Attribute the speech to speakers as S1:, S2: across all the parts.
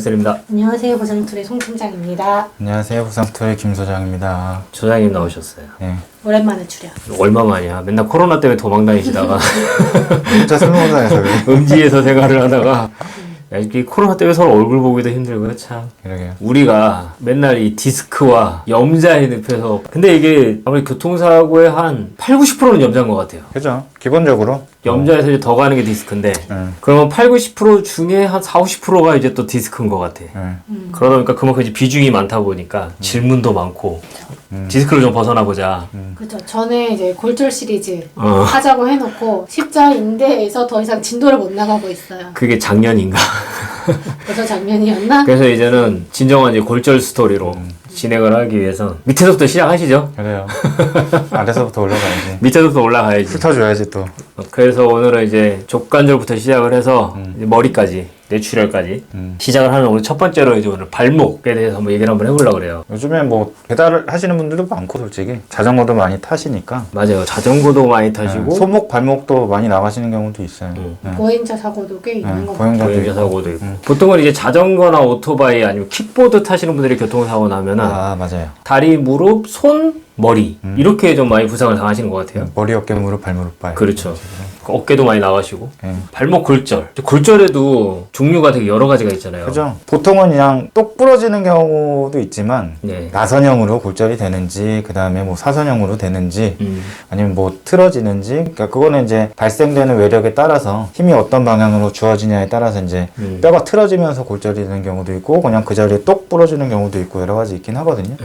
S1: 엑셀입니다.
S2: 안녕하세요. 보상툴의 송 팀장입니다.
S3: 안녕하세요. 보상툴의 김 소장입니다.
S1: 소장님 나오셨어요.
S3: 네.
S2: 오랜만에 출연.
S1: 얼마만이야? 맨날 코로나 때문에 도망 다니시다가
S3: 진짜 술 먹은 다녀서 그래.
S1: 음지에서 생활을 하다가 야, 이게 코로나 때문에 서로 얼굴 보기도 힘들고요, 참.
S3: 그러게요.
S1: 우리가 맨날 이 디스크와 염자의 늪에서 근데 이게 아무리 교통사고의 한 80-90%는 염자인 것 같아요.
S3: 그죠? 기본적으로.
S1: 염자에서 이제 더 가는 게 디스크인데 그러면 80-90% 중에 한 40-50%가 이제 또 디스크인 것 같아. 그러다 보니까 그만큼 이제 비중이 많다 보니까 질문도 많고 디스크를 좀 벗어나보자.
S2: 그렇죠. 전에 이제 골절 시리즈 하자고 해놓고 십자인대에서 더 이상 진도를 못 나가고 있어요.
S1: 그게 작년인가?
S2: 벌써 작년이었나?
S1: 그래서 이제는 진정한 이제 골절 스토리로 진행을 하기 위해서 밑에서부터 시작하시죠.
S3: 그래요. 아래서부터 올라가야지.
S1: 밑에서부터 올라가야지.
S3: 훑어줘야지 또.
S1: 그래서 오늘은 이제 족관절부터 시작을 해서 이제 머리까지 뇌출혈까지 시작을 하는 오늘 첫 번째로 이제 오늘 발목에 대해서 한번 얘기를 한번 해보려고 그래요.
S3: 요즘에 뭐 배달을 하시는 분들도 많고 솔직히 자전거도 많이 타시니까.
S1: 맞아요. 자전거도 많이 타시고
S3: 소목 발목도 많이 나가시는 경우도 있어요.
S2: 보행자 사고도 꽤 있는 것 같아요.
S3: 보행자도
S1: 보행자
S3: 있고.
S1: 사고도 있고 보통은 이제 자전거나 오토바이 아니면 킥보드 타시는 분들이 교통사고 나면은
S3: 아 맞아요.
S1: 다리, 무릎, 손, 머리 이렇게 좀 많이 부상을 당하시는 것 같아요.
S3: 머리, 어깨, 무릎, 발무릎, 발.
S1: 그렇죠. 어깨도 많이 나가시고
S3: 네.
S1: 발목 골절. 골절에도 종류가 되게 여러 가지가 있잖아요.
S3: 그죠? 보통은 그냥 똑 부러지는 경우도 있지만
S1: 네.
S3: 나선형으로 골절이 되는지 그 다음에 뭐 사선형으로 되는지 아니면 뭐 틀어지는지 그러니까 그거는 이제 발생되는 외력에 따라서 힘이 어떤 방향으로 주어지냐에 따라서 이제 뼈가 틀어지면서 골절이 되는 경우도 있고 그냥 그 자리에 똑 부러지는 경우도 있고 여러 가지 있긴 하거든요.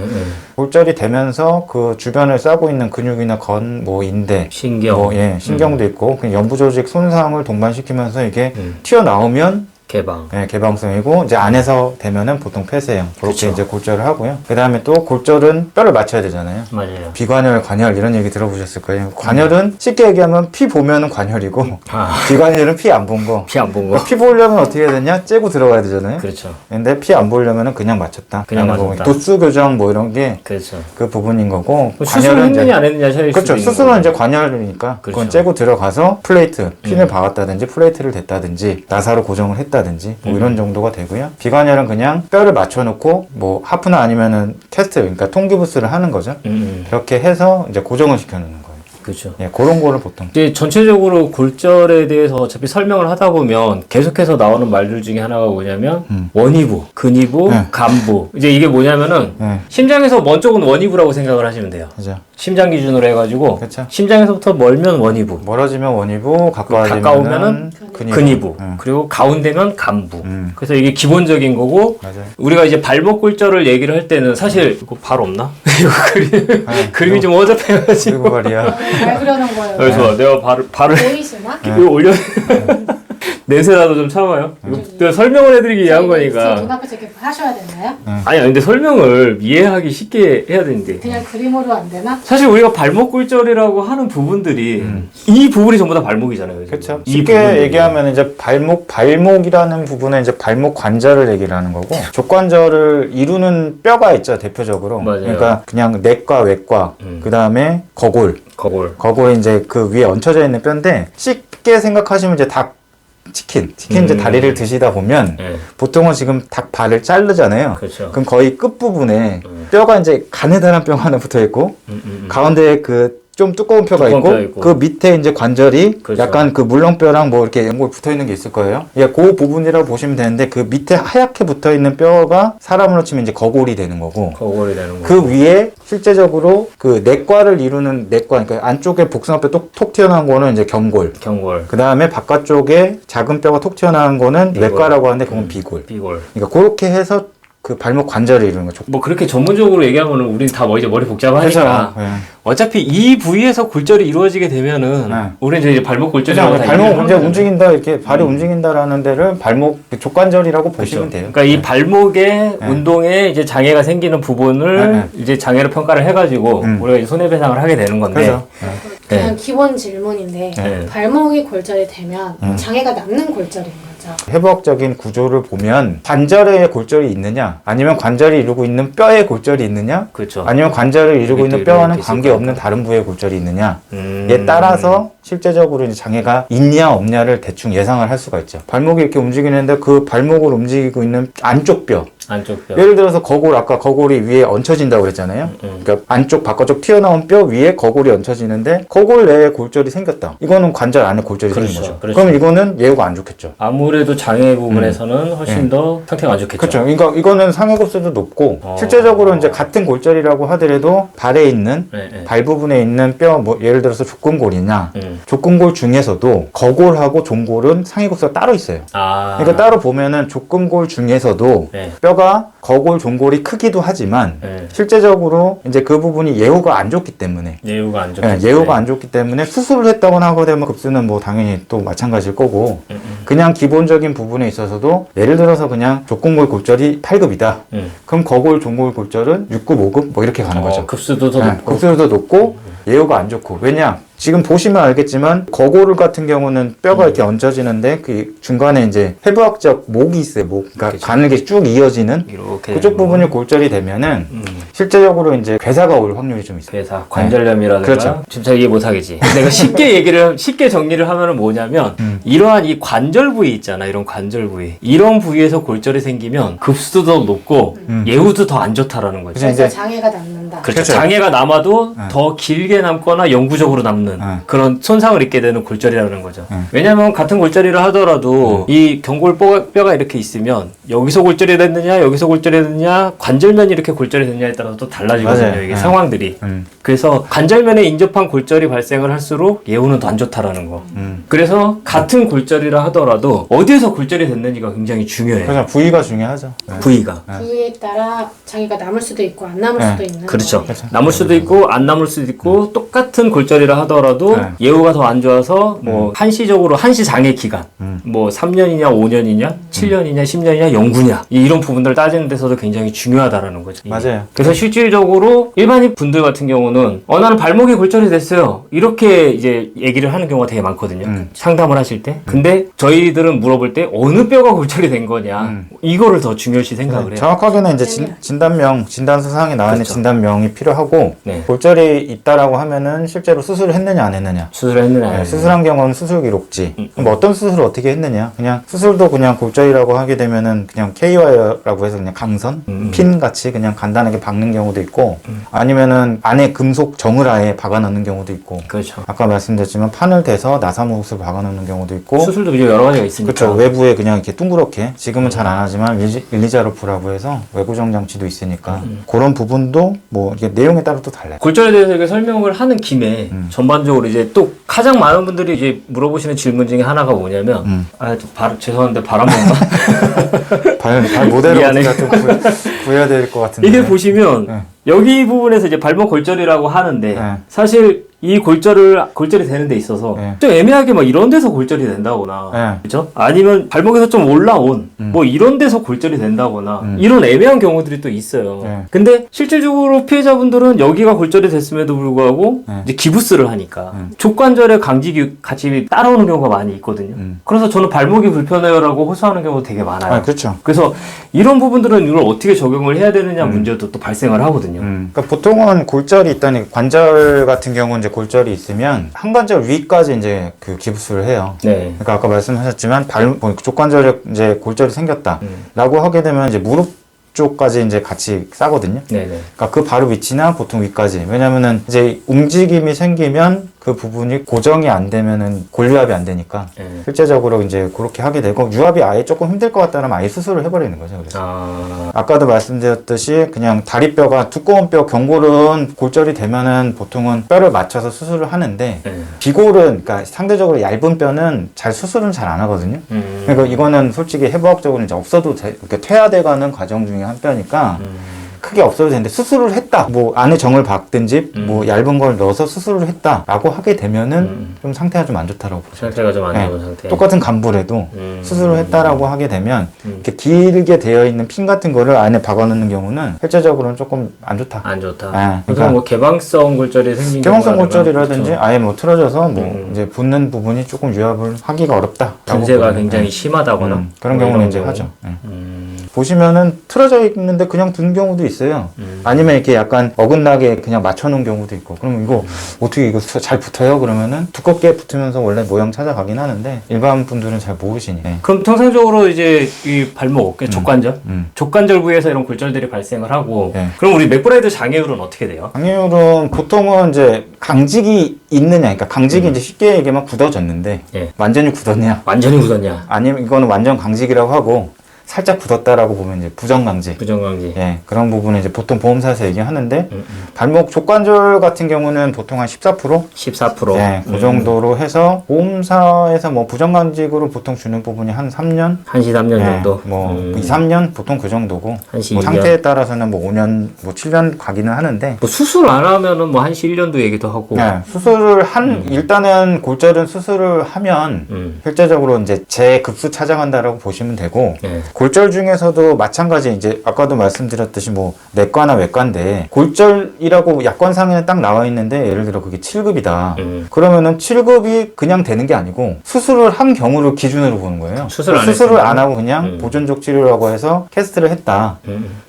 S3: 골절이 되면서 그 주변을 싸고 있는 근육이나 건, 뭐 인대,
S1: 신경,
S3: 뭐 예, 신경도 있고 그냥 연부 조직 손상을 동반시키면서 이게 튀어나오면
S1: 개방.
S3: 네, 개방성이고 이제 안에서 되면은 보통 폐쇄형 그렇게
S1: 그쵸.
S3: 이제 골절을 하고요. 그 다음에 또 골절은 뼈를 맞춰야 되잖아요.
S1: 맞아요.
S3: 비관혈, 관혈 이런 얘기 들어보셨을 거예요. 관혈은 쉽게 얘기하면 피 보면은 관혈이고
S1: 아.
S3: 비관혈은 피 안 본 거.
S1: 피 안 본 거.
S3: 피 보려면 어떻게 해야 되냐? 째고 들어가야 되잖아요.
S1: 그렇죠.
S3: 근데 피 안 보려면은 그냥 맞췄다.
S1: 그냥
S3: 라는
S1: 맞췄다.
S3: 거고. 도수 교정 뭐 이런 게 그
S1: 그렇죠.
S3: 부분인 거고.
S1: 수술 했느냐 안 했느냐 차이일
S3: 그렇죠.
S1: 수도 있는
S3: 수술은
S1: 거고.
S3: 이제 관혈이니까
S1: 그렇죠.
S3: 그건 째고 들어가서 플레이트, 핀을 박았다든지 플레이트를 댔다든지 나사로 고정을 했다든지 뭐 이런 정도가 되고요. 비관혈은 그냥 뼈를 맞춰놓고 뭐 하프나 아니면은 캐스트, 그러니까 통기부스를 하는 거죠. 그렇게 해서 이제 고정을 시켜놓는 거예요.
S1: 그렇죠.
S3: 예, 그런 거를 보통.
S1: 이제 전체적으로 골절에 대해서 어차피 설명을 하다 보면 계속해서 나오는 말들 중에 하나가 뭐냐면 원위부, 근위부,
S3: 네.
S1: 간부. 이제 이게 뭐냐면은
S3: 네.
S1: 심장에서 먼 쪽은 원위부라고 생각을 하시면 돼요.
S3: 그죠.
S1: 심장 기준으로 해가지고
S3: 그쵸.
S1: 심장에서부터 멀면 원위부,
S3: 멀어지면 원위부,
S1: 가까우면은
S3: 가까워지면은
S1: 근위부,
S3: 네.
S1: 그리고 가운데면 간부. 그래서 이게 기본적인 거고
S3: 맞아요.
S1: 우리가 이제 발목 골절을 얘기를 할 때는 사실 이거 발 없나? 이거 그림이 좀 어접해가지고
S3: 그리고 말이야.
S2: 잘 그려놓은 거예요.
S1: 그래서 내가 발을
S2: 보이시나?
S1: 이거 올려 내세라도 좀 참아요. 이거 내가 설명을 해드리기 위한 거니까.
S2: 눈앞에서 이렇게 하셔야 되나요?
S1: 아니 근데 설명을 이해하기 쉽게 해야 되는데
S2: 그냥 그림으로 안 되나?
S1: 사실 우리가 발목 골절이라고 하는 부분들이 이 부분이 전부 다 발목이잖아요. 지금.
S3: 그렇죠.
S1: 이
S3: 쉽게
S1: 부분들이.
S3: 얘기하면 이제 발목이라는 부분에 이제 발목 관절을 얘기를 하는 거고 족관절을 이루는 뼈가 있죠 대표적으로.
S1: 맞아요.
S3: 그러니까 그냥 내과, 외과, 그 다음에 거골. 거골에 이제 그 위에 얹혀져 있는 뼈인데 쉽게 생각하시면 이제 닭 치킨 이제 다리를 드시다 보면
S1: 네.
S3: 보통은 지금 닭 발을 자르잖아요.
S1: 그렇죠.
S3: 그럼 거의 끝부분에 뼈가 이제 가느다란 뼈가 하나 붙어 있고 가운데에 그 좀 두꺼운 뼈가
S1: 두꺼운
S3: 있고,
S1: 뼈 있고.
S3: 그 밑에 이제 관절이
S1: 그렇죠.
S3: 약간 그 물렁뼈랑 뭐 이렇게 연골 붙어 있는 게 있을 거예요. 예, 그 부분이라고 보시면 되는데 그 밑에 하얗게 붙어 있는 뼈가 사람으로 치면 이제 거골이 되는 거고
S1: 거골이 되는 거.
S3: 그 위에 실제적으로 그 내과를 이루는 내과, 그러니까 안쪽에 복숭아뼈 톡 튀어나온 거는 이제 경골. 그 다음에 바깥쪽에 작은 뼈가 톡 튀어나온 거는
S1: 비골.
S3: 외과라고 하는데 그건 비골.
S1: 비골.
S3: 그러니까 그렇게 해서 그 발목 관절을 이루는 거죠.
S1: 뭐 그렇게 전문적으로 얘기하면은 우린 다 이제 머리 복잡하니까.
S3: 네.
S1: 어차피 이 부위에서 골절이 이루어지게 되면은
S3: 네.
S1: 우리는 이제 발목 골절이라고
S3: 그죠?
S1: 다
S3: 발목
S1: 얘기를
S3: 이제
S1: 하는
S3: 움직인다 이렇게 발이 움직인다라는 데를 발목 족관절이라고 보시면 돼요.
S1: 그러니까 이 발목의 운동에 이제 장애가 생기는 부분을 이제 장애로 평가를 해가지고 우리가 이제 손해배상을 하게 되는 건데.
S3: 그죠?
S2: 그냥
S1: 네.
S2: 기본 질문인데
S1: 네.
S2: 발목이 골절이 되면 장애가 남는 골절인가요?
S3: 해부학적인 구조를 보면 관절에 골절이 있느냐, 아니면 관절이 이루고 있는 뼈에 골절이 있느냐,
S1: 그렇죠.
S3: 아니면 관절을 이루고 있는 뼈와는
S1: 이렇게
S3: 관계없는
S1: 있을
S3: 다른 부위에 골절이 있느냐에 따라서 실제적으로 이제 장애가 있냐 없냐를 대충 예상을 할 수가 있죠. 발목이 이렇게 움직이는데 그 발목을 움직이고 있는 안쪽 뼈,
S1: 안쪽 뼈.
S3: 예를 들어서 거골, 아까 거골이 위에 얹혀진다고 그랬잖아요. 그러니까 안쪽 바깥쪽 튀어나온 뼈 위에 거골이 얹혀지는데 거골 내에 골절이 생겼다. 이거는 관절 안에 골절이
S1: 그렇죠,
S3: 생긴 거죠.
S1: 그렇죠.
S3: 그럼 이거는 예후가 안 좋겠죠.
S1: 아무래도 장애 부분에서는 훨씬 더 상태가 안 좋겠죠.
S3: 그렇죠. 그러니까 이거는 상해급수도 높고 실제적으로 이제 같은 골절이라고 하더라도 발에 있는
S1: 네.
S3: 발 부분에 있는 뼈, 뭐 예를 들어서 족근골이냐, 족근골 중에서도 거골하고 종골은 상해급수가 따로 있어요. 그러니까 따로 보면은 족근골 중에서도
S1: 네.
S3: 뼈가 거골, 종골이 크기도 하지만
S1: 네.
S3: 실제적으로 이제 그 부분이 예후가 안 좋기 때문에
S1: 예후가 안 좋기
S3: 예후가 안 좋기 때문에 수술을 했다거나 하게 되면 급수는 뭐 당연히 또 마찬가지일 거고 그냥 기본적인 부분에 있어서도 예를 들어서 그냥 족근골 골절이 8급이다. 그럼 거골, 종골 골절은 6급, 5급 뭐 이렇게 가는 거죠.
S1: 급수도 더 높고.
S3: 급수도 더 높고 예후가 안 좋고. 왜냐? 지금 보시면 알겠지만 거골 같은 경우는 뼈가 이렇게 얹어지는데 그 중간에 이제 해부학적 목이 있어요. 목. 그러니까
S1: 그치.
S3: 가늘게 쭉 이어지는
S1: 이렇게
S3: 그쪽 부분이 골절이 되면은 실제적으로 이제 괴사가 올 확률이 좀 있어요.
S1: 괴사, 관절염이라든가.
S3: 그렇죠.
S1: 지금 잘 이해 못하겠지. 내가 쉽게 정리를 하면은 뭐냐면 이러한 이 관절 부위 있잖아. 이런 관절 부위. 이런 부위에서 골절이 생기면 급수도 더 높고 예후도 더 안 좋다라는 거죠.
S3: 그래서
S2: 그래서
S3: 이제
S2: 장애가 남는다.
S1: 그렇죠.
S3: 그렇죠.
S1: 장애가 남아도 더 길게 남거나 영구적으로 남는 그런 손상을 입게 되는 골절이라는 거죠. 왜냐하면 같은 골절이라 하더라도 이 경골 뼈가 이렇게 있으면 여기서 골절이 됐느냐 여기서 골절이 됐느냐 관절면이 이렇게 골절이 됐느냐에 따라서 또 달라지거든요.
S3: 맞아요.
S1: 이게 상황들이. 그래서 관절면에 인접한 골절이 발생을 할수록 예후는 더 안 좋다라는 거. 그래서 같은 골절이라 하더라도 어디에서 골절이 됐는지가 굉장히 중요해요.
S3: 그래서 부위가 중요하죠.
S1: 부위가.
S2: 부위에 따라 장애가 남을 수도 있고 안 남을 수도 있는
S1: 그렇죠.
S2: 거예요.
S1: 남을 수도 있고 안 남을 수도 있고 똑같은 골절이라 하더라도 예후가 더 안 좋아서 뭐 한시적으로 한시 장애 기간 뭐 3년이냐 5년이냐 7년이냐 10년이냐 영구냐 이런 부분들을 따지는 데서도 굉장히 중요하다라는 거죠.
S3: 맞아요.
S1: 그래서 실질적으로 일반인 분들 같은 경우는 나는 발목에 골절이 됐어요. 이렇게 이제 얘기를 하는 경우가 되게 많거든요. 상담을 하실 때. 근데 저희들은 물어볼 때 어느 뼈가 골절이 된 거냐 이거를 더 중요시 생각을 해요.
S3: 정확하게는 이제 진단명, 진단서상에 나와 있는
S1: 그렇죠.
S3: 진단명이 필요하고
S1: 네.
S3: 골절이 있다라고 하면은 실제로 수술을 했느냐 안 했느냐.
S1: 수술을 했느냐 안
S3: 네,
S1: 했느냐.
S3: 수술한 경우는 수술 기록지. 뭐 어떤 수술을 어떻게 했느냐. 그냥 수술도 그냥 골절이라고 하게 되면은 그냥 K와이어라고 해서 그냥 강선, 핀 같이 그냥 간단하게 박는 경우도 있고 아니면은 안에 금속 정을 아예 박아 넣는 경우도 있고.
S1: 그렇죠.
S3: 아까 말씀드렸지만 판을 대서 나사못을 박아 넣는 경우도 있고.
S1: 수술도 이제 여러 가지가 있으니까.
S3: 그렇죠. 외부에 그냥 이렇게 둥그렇게 지금은 잘 안 하지만 일리자루프라고 해서 외구정 장치도 있으니까 그런 부분도 뭐 이게 내용에 따라 또 달라요.
S1: 골절에 대해서 이렇게 설명을 하는 김에 전반적으로 이제 또 가장 많은 분들이 이제 물어보시는 질문 중에 하나가 뭐냐면 죄송한데 발 한 번만
S3: 발 모델을
S1: 미안해.
S3: 어떻게 좀 구해야 될 것 같은데.
S1: 이게 보시면
S3: 네.
S1: 여기 부분에서 이제 발목 골절이라고 하는데
S3: 네.
S1: 사실 이 골절이 되는 데 있어서
S3: 네.
S1: 좀 애매하게 막 이런 데서 골절이 된다거나
S3: 네.
S1: 그죠? 아니면 발목에서 좀 올라온 뭐 이런 데서 골절이 된다거나 이런 애매한 경우들이 또 있어요.
S3: 네.
S1: 근데 실질적으로 피해자분들은 여기가 골절이 됐음에도 불구하고 이제 기부스를 하니까 족관절에 강직이 같이 따라오는 경우가 많이 있거든요. 그래서 저는 발목이 불편해요라고 호소하는 경우가 되게 많아요.
S3: 그렇죠.
S1: 그래서 이런 부분들은 이걸 어떻게 적용을 해야 되느냐 문제도 또 발생을 하거든요.
S3: 그러니까 보통은 골절이 있다니 관절 같은 경우는 이제 골절이 있으면 한 관절 위까지 이제 그 기부스를 해요.
S1: 네.
S3: 그러니까 아까 말씀하셨지만 족관절에 이제 골절이 생겼다라고 하게 되면 이제 무릎 쪽까지 이제 같이 싸거든요.
S1: 네네.
S3: 그러니까 그 바로 위치나 보통 위까지. 왜냐면은 이제 움직임이 생기면 그 부분이 고정이 안 되면은 골유압이 안 되니까
S1: 네.
S3: 실제적으로 이제 그렇게 하게 되고 유압이 아예 조금 힘들 것 같다면 아예 수술을 해버리는 거죠. 그래서 아까도 말씀드렸듯이 그냥 다리뼈가 두꺼운 뼈 경골은 골절이 되면은 보통은 뼈를 맞춰서 수술을 하는데
S1: 네.
S3: 비골은 그러니까 상대적으로 얇은 뼈는 수술은 잘 안 하거든요. 그러니까 이거는 솔직히 해부학적으로 이제 없어도 이렇게 퇴화돼가는 과정 중에 한 뼈니까 크게 없어도 되는데 수술을 했다. 뭐 안에 정을 박든지 뭐 얇은 걸 넣어서 수술을 했다라고 하게 되면은 좀 상태가 좀 안 좋다라고 보죠.
S1: 상태가 좀 안 좋은 상태.
S3: 똑같은 간불에도 수술을 했다라고 하게 되면 이렇게 길게 되어 있는 핀 같은 거를 안에 박아놓는 경우는 실제적으로는 조금 안 좋다.
S1: 안 좋다.
S3: 네,
S1: 그래서 뭐 개방성 골절이 생긴
S3: 개방성
S1: 경우라든가,
S3: 골절이라든지
S1: 그렇죠.
S3: 아예 뭐 틀어져서 뭐 이제 붙는 부분이 조금 유압을 하기가 어렵다.
S1: 분쇄가 굉장히 심하다거나
S3: 그런
S1: 뭐
S3: 경우는
S1: 이런
S3: 이제
S1: 경우.
S3: 하죠. 보시면은 틀어져 있는데 그냥 둔 경우도 있어요. 아니면 이렇게 약간 어긋나게 그냥 맞춰놓은 경우도 있고. 그러면 이거 어떻게 이거 잘 붙어요? 그러면은 두껍게 붙으면서 원래 모양 찾아가긴 하는데 일반 분들은 잘 모르시니. 네.
S1: 그럼 통상적으로 이제 이 발목, 족관절, 족관절 부위에서 이런 골절들이 발생을 하고,
S3: 네.
S1: 그럼 우리 맥브라이드 장애율은 어떻게 돼요?
S3: 장애율은 보통은 이제 강직이 있느냐, 그러니까 강직이 이제 쉽게 얘기하면 굳어졌는데
S1: 예.
S3: 완전히 굳었냐,
S1: 완전히 굳었냐?
S3: 아니면 이거는 완전 강직이라고 하고 살짝 굳었다라고 보면 이제 부정강직.
S1: 부정강직.
S3: 예, 그런 부분은 이제 보통 보험사에서 얘기하는데 발목 족관절 같은 경우는 보통 한 14%?
S1: 14%.
S3: 예, 그 정도로 해서 보험사에서 뭐 부정강직으로 보통 주는 부분이 한 3년?
S1: 한시 3년
S3: 예,
S1: 정도.
S3: 뭐 2, 3년 보통 그 정도고
S1: 한시
S3: 뭐
S1: 2년.
S3: 상태에 따라서는 뭐 5년, 뭐 7년 가기는 하는데
S1: 뭐 수술 안 하면은 뭐 한시 1년도 얘기도 하고.
S3: 예, 수술을 일단은 골절은 수술을 하면 실제적으로 이제 재급수 찾아간다라고 보시면 되고
S1: 예.
S3: 골절 중에서도 마찬가지 이제 아까도 말씀드렸듯이 뭐 내과나 외과인데 골절이라고 약관상에는 딱 나와 있는데 예를 들어 그게 7급이다. 그러면은 7급이 그냥 되는 게 아니고 수술을 한 경우를 기준으로 보는 거예요.
S1: 수술을 안
S3: 수술을
S1: 했으면?
S3: 안 하고 그냥 보존적 치료라고 해서 캐스트를 했다.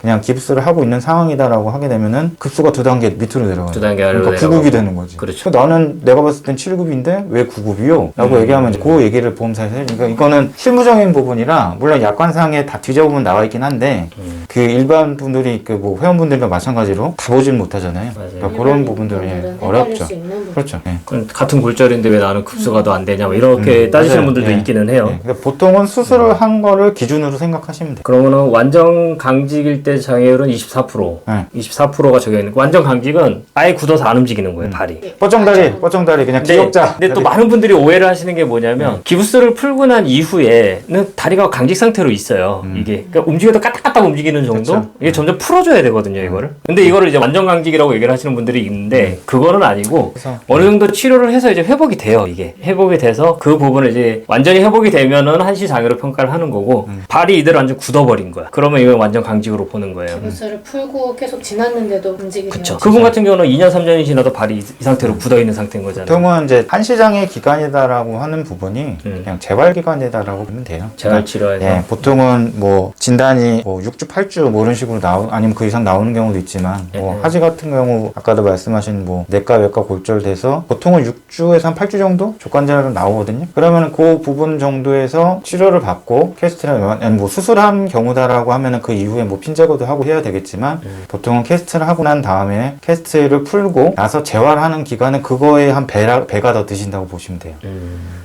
S3: 그냥 깁스를 하고 있는 상황이다라고 하게 되면은 급수가 2단계 밑으로 내려가요.
S1: 2단계 아래로
S3: 그러니까
S1: 내려가고.
S3: 9급이 되는 거지.
S1: 그렇죠.
S3: 나는 내가 봤을 땐 7급인데 왜 9급이요? 라고 얘기하면 이제 그 얘기를 보험사에서 해요. 그러니까 이거는 실무적인 부분이라 물론 약관상에 다 뒤져보면 나와 있긴 한데 그 일반 분들이 그 뭐 회원분들과 마찬가지로 다 보진 못하잖아요.
S1: 맞아요.
S3: 그러니까 그런 부분들이
S2: 헷갈릴
S3: 어렵죠.
S2: 수 있는 부분.
S3: 그렇죠. 예.
S1: 그럼 같은 골절인데 왜 나는 급수가 더 안 되냐, 뭐 이렇게 따지시는
S3: 맞아요.
S1: 분들도
S3: 예.
S1: 있기는 해요.
S3: 예. 근데 보통은 수술을 한 거를 기준으로 생각하시면 돼요.
S1: 그러면은 완전 강직일 때 장애율은 24%.
S3: 네.
S1: 24%가 적용있는 거예요. 완전 강직은 아예 굳어서 안 움직이는 거예요, 발이.
S3: 뻗정다리 그냥 기억자.
S1: 근데 또 많은 분들이 오해를 하시는 게 뭐냐면 기부스를 풀고 난 이후에는 다리가 강직 상태로 있어요. 이게 그러니까 움직여도 까딱까딱 움직이는 정도?
S3: 그쵸.
S1: 이게 점점 풀어줘야 되거든요, 이거를. 근데 이거를 이제 완전 강직이라고 얘기를 하시는 분들이 있는데 그거는 아니고
S3: 그래서
S1: 어느 정도 치료를 해서 이제 회복이 돼요, 이게. 회복이 돼서 그 부분을 이제 완전히 회복이 되면은 한시 장애로 평가를 하는 거고 발이 이대로 완전 굳어버린 거야. 그러면 이건 완전 강직으로 보는 거예요.
S2: 기부스를 풀고 계속 지났는데도 움직이지
S1: 그쵸.
S2: 않죠.
S1: 그분 같은 경우는 2년, 3년이 지나도 발이 이 상태로 굳어있는 상태인 거잖아요.
S3: 보통은 이제 한시장의 기간이다라고 하는 부분이 그냥 재활 기간이다라고 보면 돼요.
S1: 재활 치료에서.
S3: 예, 보통은 뭐 진단이 뭐 6주, 8주 뭐 이런 식으로 아니면 그 이상 나오는 경우도 있지만 뭐 하지 같은 경우 아까도 말씀하신 뭐 내과, 외과 골절돼서 보통은 6주에서 한 8주 정도 족관절은 나오거든요. 그러면 그 부분 정도에서 치료를 받고 캐스트를 뭐 수술한 경우다라고 하면은 그 이후에 뭐 핀 제거도 하고 해야 되겠지만 보통은 캐스트를 하고 난 다음에 캐스트를 풀고 나서 재활하는 기간은 그거에 한 배가 더 드신다고 보시면 돼요.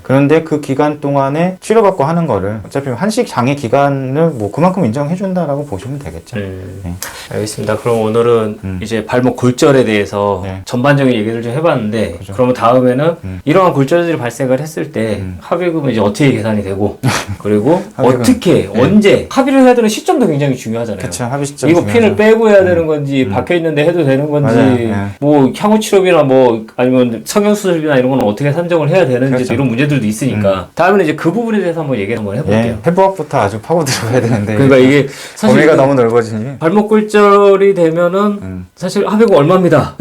S3: 그런데 그 기간 동안에 치료받고 하는 거를 어차피 한식 장애 기간을 뭐 그만큼 인정해준다라고 보시면 되겠죠. 네.
S1: 알겠습니다. 그럼 오늘은 이제 발목 골절에 대해서
S3: 네.
S1: 전반적인 얘기를 좀 해봤는데 그러면 다음에는 이러한 골절들이 발생을 했을 때 합의금은 이제 어떻게 계산이 되고 그리고
S3: 합의금.
S1: 어떻게 언제 합의를 해야 되는 시점도 굉장히 중요하잖아요.
S3: 그쵸, 합의 시점
S1: 이거
S3: 중요하죠.
S1: 핀을 빼고 해야 되는 건지 박혀 있는데 해도 되는 건지
S3: 맞아요. 네.
S1: 뭐 향후 치료비나 뭐 아니면 성형 수술비나 이런 건 어떻게 산정을 해야 되는지
S3: 그렇죠.
S1: 이런 문제들도 있으니까 다음에는 이제 그 부분에 대해서 한번 얘기 한번 해볼게요.
S3: 예, 해부학부터 아주 파고 들어가야 되는데
S1: 그러니까 이게 사실
S3: 범위가 너무 넓어지니
S1: 발목 골절이 되면은 사실 합의금 얼마입니다.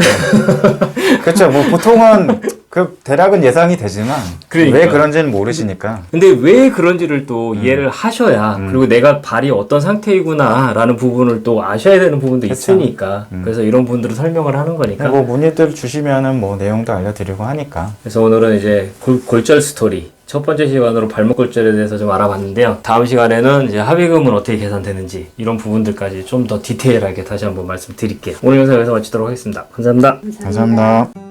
S3: 그렇죠. 뭐 보통은 그 대략은 예상이 되지만
S1: 그러니까.
S3: 왜 그런지는 모르시니까
S1: 근데 왜 그런지를 또 이해를 하셔야 그리고 내가 발이 어떤 상태이구나라는 부분을 또 아셔야 되는 부분도
S3: 그쵸.
S1: 있으니까 그래서 이런 부분들을 설명을 하는 거니까
S3: 뭐 문의들 주시면은 뭐 내용도 알려드리고 하니까
S1: 그래서 오늘은 이제 골절 스토리 첫 번째 시간으로 발목 골절에 대해서 좀 알아봤는데요. 다음 시간에는 이제 합의금은 어떻게 계산되는지 이런 부분들까지 좀 더 디테일하게 다시 한번 말씀드릴게요. 오늘 영상 여기서 마치도록 하겠습니다. 감사합니다.
S3: 감사합니다.